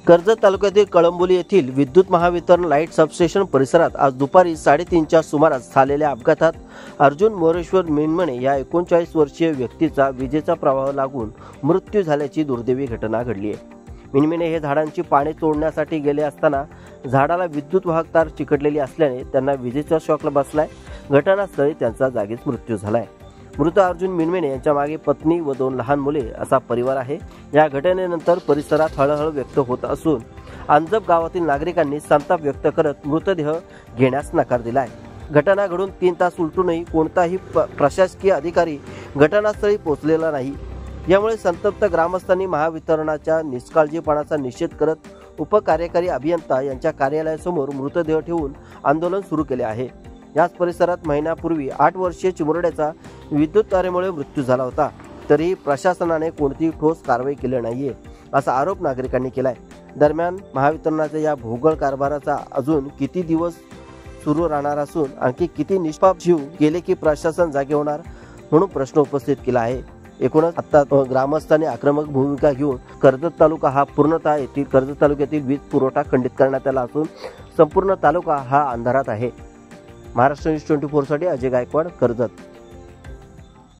कर्जत तालुक्यातील कळंबोली येथील विद्युत महावितरण लाईट सबस्टेशन परिसरात आज दुपारी 3:30च्या सुमारास झालेल्या अपघातात अर्जुन मोरेश्वर मिनमणे या 39 वर्षीय व्यक्तीचा विजेचा प्रवाह लागून मृत्यू झाल्याची दुर्दैवी घटना घडली आहे। मिनमणे हे झाडांची पाने तोडण्यासाठी गेले असताना झाडाला विद्युत वाहक तार चिकटलेली असल्याने त्यांना विजेचा शॉक बसलाय। घटनास्थळी त्यांचा जागीच मृत्यू झालाय। मृत अर्जुन मिनमणे यांच्या मागे पत्नी व 2 लहान मुले असा परिवार आहे। या घटनेनंतर परिसरात हळहळ व्यक्त होत असून अंजप गावातील नागरिकांनी संताप व्यक्त करत मृतदेह घेण्यास नकार दिलाय। घटना घडून 3 तास उलटूनही कोणताही प्रशासकीय अधिकारी घटनास्थळी पोहोचलेला नाही। यामुळे संतप्त ग्रामस्थांनी महावितरणाच्या निष्काळजीपणाचा निषेध करत उपकार्यकारी अभियंता यांच्या कार्यालयासमोर मृतदेह ठेवून आंदोलन सुरू केले आहे। याच परिसरात महिन्यापूर्वी 8 वर्षीय चिमुरड्याचा विद्युत तारेमुळे मृत्यू झाला होता, तरीही प्रशासनाने कोणतीही ठोस कारवाई केली नाहीये असा आरोप नागरिकांनी केलाय। दरम्यान महावितरणाच्या या भोगळ कारभाराचा अजून किती दिवस सुरू राहणार असून आणखी किती निष्पाप जीव गेले की प्रशासन जागे होणार म्हणून प्रश्न उपस्थित केला आहे। एकूणच आता ग्रामस्थांनी आक्रमक भूमिका घेऊन कर्जत तालुका हा पूर्णतः येथील कर्जत तालुक्यातील वीज पुरवठा खंडित करण्यात आला असून संपूर्ण तालुका हा अंधारात आहे। महाराष्ट्र न्यूज 24 साठी अजय गायकवाड, कर्जत।